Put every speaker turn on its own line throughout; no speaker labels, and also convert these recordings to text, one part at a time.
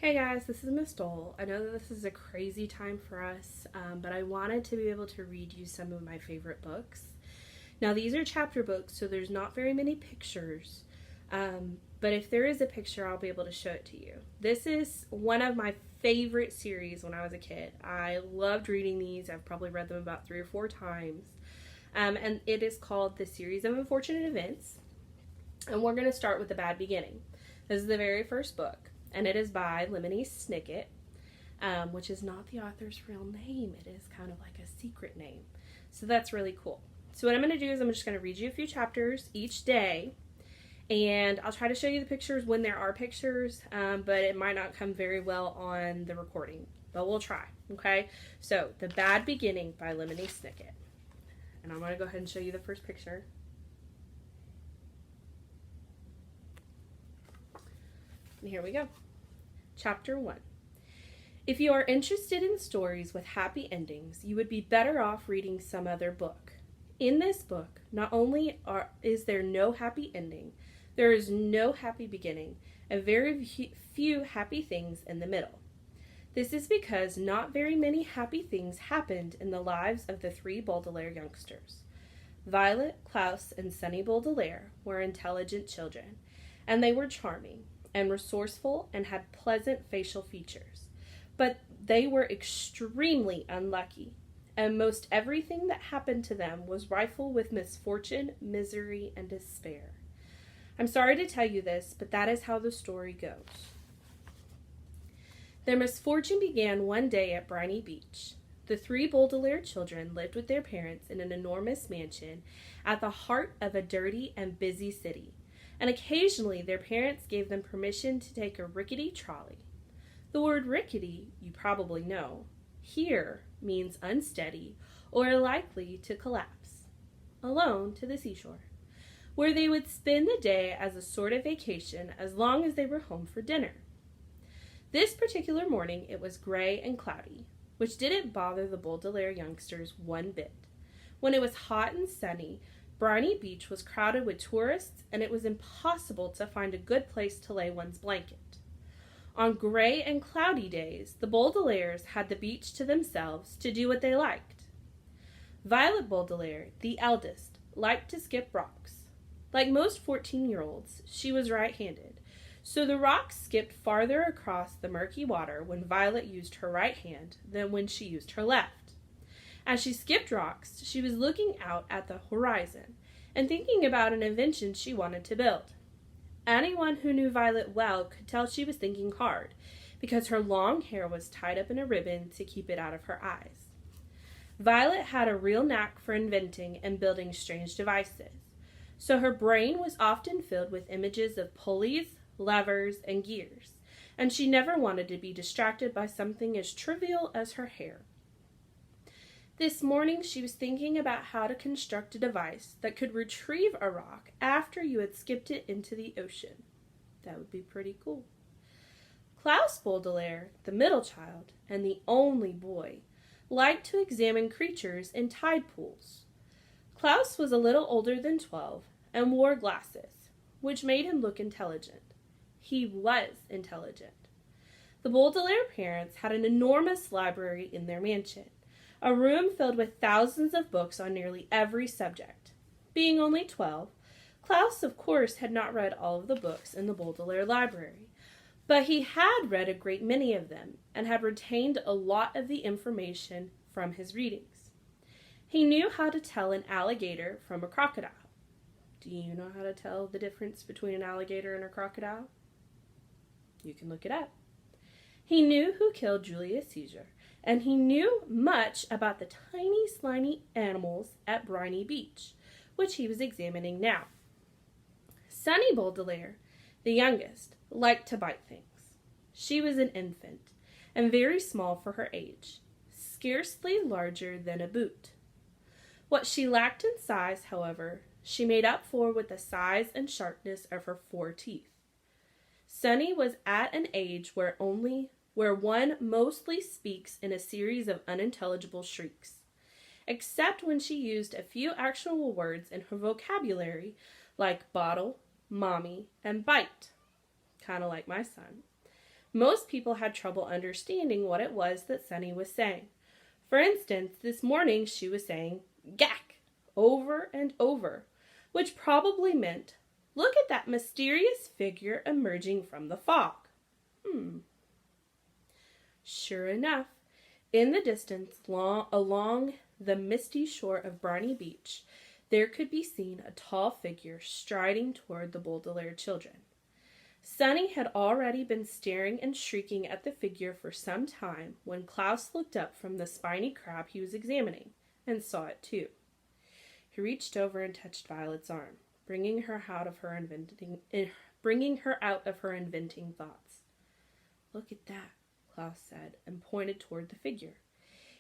Hey guys, this is Miss Dole. I know that this is a crazy time for us, but I wanted to be able to read you some of my favorite books. Now, these are chapter books, so there's not very many pictures, but if there is a picture, I'll be able to show it to you. This is one of my favorite series when I was a kid. I loved reading these. I've probably read them about 3 or 4 times, and it is called The Series of Unfortunate Events, and we're going to start with The Bad Beginning. This is the very first book, and it is by Lemony Snicket, which is not the author's real name. It is kind of like a secret name. So that's really cool. So what I'm going to do is I'm just going to read you a few chapters each day, and I'll try to show you the pictures when there are pictures, but it might not come very well on the recording, but we'll try, okay? So, The Bad Beginning by Lemony Snicket. And I'm going to go ahead and show you the first picture. And here we go. Chapter 1. If you are interested in stories with happy endings, you would be better off reading some other book. In this book, not only is there no happy ending, there is no happy beginning, and very few happy things in the middle. This is because not very many happy things happened in the lives of the 3 Baudelaire youngsters. Violet, Klaus, and Sunny Baudelaire were intelligent children, and they were charming and resourceful and had pleasant facial features. But they were extremely unlucky, and most everything that happened to them was rife with misfortune, misery, and despair. I'm sorry to tell you this, but that is how the story goes. Their misfortune began one day at Briny Beach. The 3 Baudelaire children lived with their parents in an enormous mansion at the heart of a dirty and busy city, and occasionally their parents gave them permission to take a rickety trolley. The word rickety, you probably know, here means unsteady or likely to collapse, alone to the seashore, where they would spend the day as a sort of vacation as long as they were home for dinner. This particular morning it was gray and cloudy, which didn't bother the Baudelaire youngsters one bit. When it was hot and sunny, Briny Beach was crowded with tourists, and it was impossible to find a good place to lay one's blanket. On gray and cloudy days, the Baudelaires had the beach to themselves to do what they liked. Violet Baudelaire, the eldest, liked to skip rocks. Like most 14-year-olds, she was right-handed, so the rocks skipped farther across the murky water when Violet used her right hand than when she used her left. As she skipped rocks, she was looking out at the horizon and thinking about an invention she wanted to build. Anyone who knew Violet well could tell she was thinking hard, because her long hair was tied up in a ribbon to keep it out of her eyes. Violet had a real knack for inventing and building strange devices, so her brain was often filled with images of pulleys, levers, and gears, and she never wanted to be distracted by something as trivial as her hair. This morning she was thinking about how to construct a device that could retrieve a rock after you had skipped it into the ocean. That would be pretty cool. Klaus Baudelaire, the middle child and the only boy, liked to examine creatures in tide pools. Klaus was a little older than 12 and wore glasses, which made him look intelligent. He was intelligent. The Baudelaire parents had an enormous library in their mansion, a room filled with thousands of books on nearly every subject. Being only 12, Klaus, of course, had not read all of the books in the Baudelaire library, but he had read a great many of them and had retained a lot of the information from his readings. He knew how to tell an alligator from a crocodile. Do you know how to tell the difference between an alligator and a crocodile? You can look it up. He knew who killed Julius Caesar, and he knew much about the tiny, slimy animals at Briny Beach, which he was examining now. Sunny Baudelaire, the youngest, liked to bite things. She was an infant, and very small for her age, scarcely larger than a boot. What she lacked in size, however, she made up for with the size and sharpness of her 4 teeth. Sunny was at an age where one mostly speaks in a series of unintelligible shrieks. Except when she used a few actual words in her vocabulary, like bottle, mommy, and bite. Kind of like my son. Most people had trouble understanding what it was that Sunny was saying. For instance, this morning she was saying "gack" over and over, which probably meant, "Look at that mysterious figure emerging from the fog." Sure enough, in the distance, along the misty shore of Briny Beach, there could be seen a tall figure striding toward the Baudelaire children. Sunny had already been staring and shrieking at the figure for some time when Klaus looked up from the spiny crab he was examining and saw it too. He reached over and touched Violet's arm, bringing her out of her inventing thoughts. "Look at that," Klaus said, and pointed toward the figure.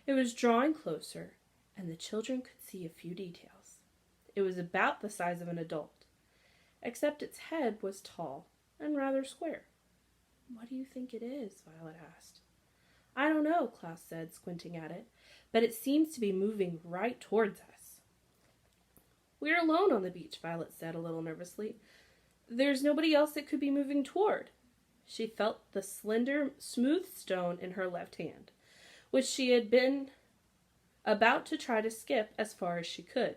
It was drawing closer, and the children could see a few details. It was about the size of an adult, except its head was tall and rather square. "What do you think it is?" Violet asked. "I don't know," Klaus said, squinting at it, "but it seems to be moving right towards us." "We're alone on the beach," Violet said a little nervously. "There's nobody else it could be moving toward." She felt the slender, smooth stone in her left hand, which she had been about to try to skip as far as she could.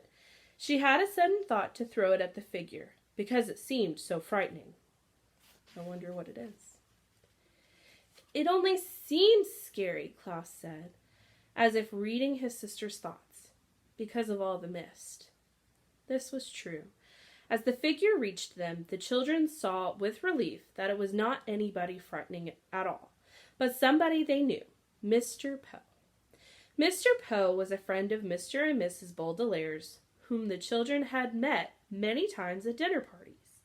She had a sudden thought to throw it at the figure, because it seemed so frightening. "I wonder what it is." "It only seems scary," Klaus said, as if reading his sister's thoughts, "because of all the mist." This was true. As the figure reached them, the children saw with relief that it was not anybody frightening at all, but somebody they knew, Mr. Poe. Mr. Poe was a friend of Mr. and Mrs. Baudelaire's, whom the children had met many times at dinner parties.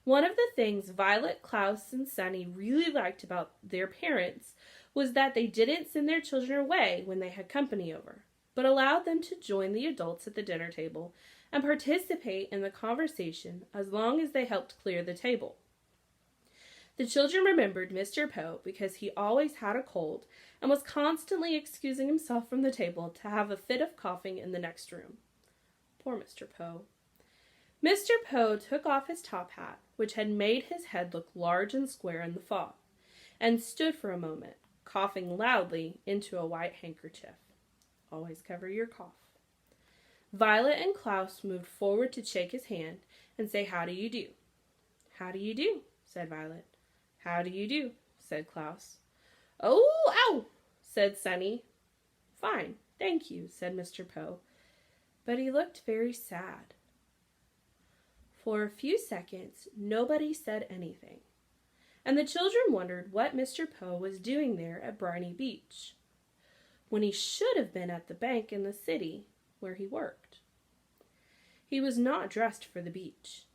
One of the things Violet, Klaus, and Sunny really liked about their parents was that they didn't send their children away when they had company over, but allowed them to join the adults at the dinner table and participate in the conversation as long as they helped clear the table. The children remembered Mr. Poe because he always had a cold and was constantly excusing himself from the table to have a fit of coughing in the next room. Poor Mr. Poe. Mr. Poe took off his top hat, which had made his head look large and square in the fog, and stood for a moment, coughing loudly into a white handkerchief. Always cover your cough. Violet and Klaus moved forward to shake his hand and say, "How do you do?" "How do you do?" said Violet. "How do you do?" said Klaus. "Oh, ow!" said Sunny. "Fine, thank you," said Mr. Poe, but he looked very sad. For a few seconds, nobody said anything, and the children wondered what Mr. Poe was doing there at Briny Beach, when he should have been at the bank in the city where he worked. He was not dressed for the beach.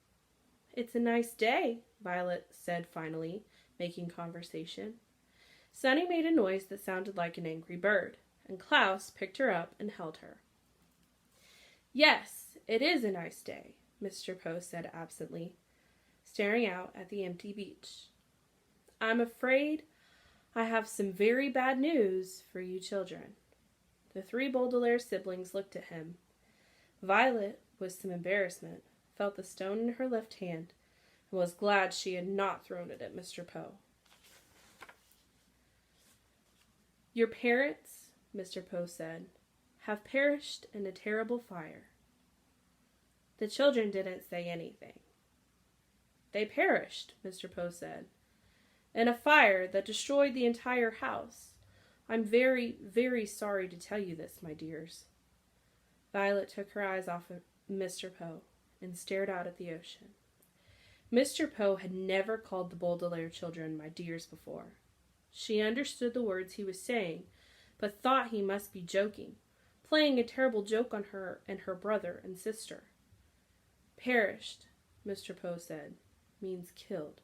"It's a nice day," Violet said finally, making conversation. Sunny made a noise that sounded like an angry bird, and Klaus picked her up and held her. "Yes, it is a nice day," Mr. Poe said absently, staring out at the empty beach. "I'm afraid I have some very bad news for you children." The three Baudelaire siblings looked at him. Violet, with some embarrassment, felt the stone in her left hand and was glad she had not thrown it at Mr. Poe. "Your parents," Mr. Poe said, "have perished in a terrible fire." The children didn't say anything. "They perished," Mr. Poe said, "in a fire that destroyed the entire house. I'm very, very sorry to tell you this, my dears." Violet took her eyes off of Mr. Poe and stared out at the ocean. Mr. Poe had never called the Baudelaire children "my dears" before. She understood the words he was saying, but thought he must be joking, playing a terrible joke on her and her brother and sister. "Perished," Mr. Poe said, "means killed."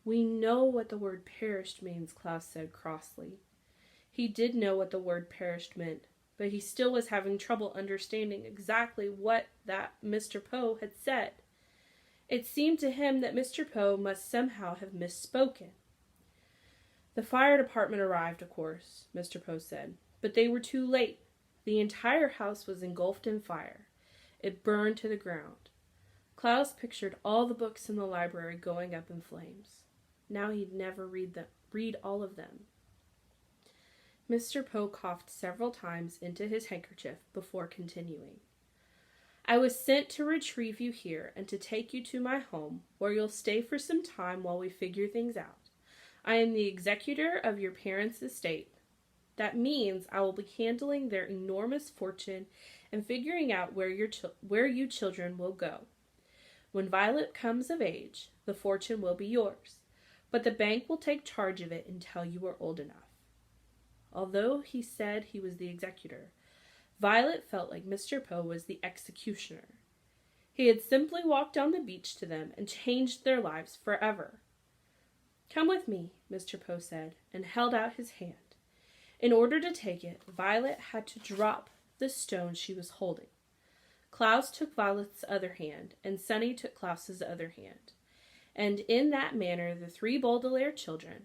"We know what the word perished means," Klaus said crossly. He did know what the word perished meant, but he still was having trouble understanding exactly what that Mr. Poe had said. It seemed to him that Mr. Poe must somehow have misspoken. "The fire department arrived, of course," Mr. Poe said, "but they were too late. The entire house was engulfed in fire. It burned to the ground." Klaus pictured all the books in the library going up in flames. Now he'd never read all of them. Mr. Poe coughed several times into his handkerchief before continuing. I was sent to retrieve you here and to take you to my home, where you'll stay for some time while we figure things out. I am the executor of your parents' estate. That means I will be handling their enormous fortune and figuring out where you children will go. When Violet comes of age, the fortune will be yours, but the bank will take charge of it until you are old enough. Although he said he was the executor, Violet felt like Mr. Poe was the executioner. He had simply walked down the beach to them and changed their lives forever. Come with me, Mr. Poe said, and held out his hand. In order to take it, Violet had to drop the stone she was holding. Klaus took Violet's other hand, and Sunny took Klaus's other hand. And in that manner the 3 Baudelaire children,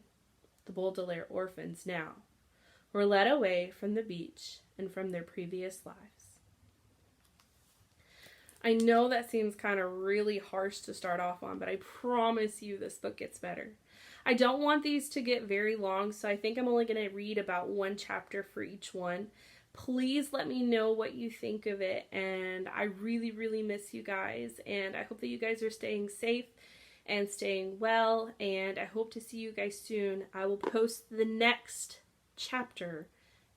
the Baudelaire orphans now, were led away from the beach and from their previous lives. I know that seems kind of really harsh to start off on, but I promise you this book gets better. I don't want these to get very long, so I think I'm only going to read about 1 chapter for each one. Please let me know what you think of it, and I really, really miss you guys, and I hope that you guys are staying safe and staying well, and I hope to see you guys soon. I will post the next chapter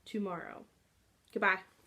tomorrow. Goodbye.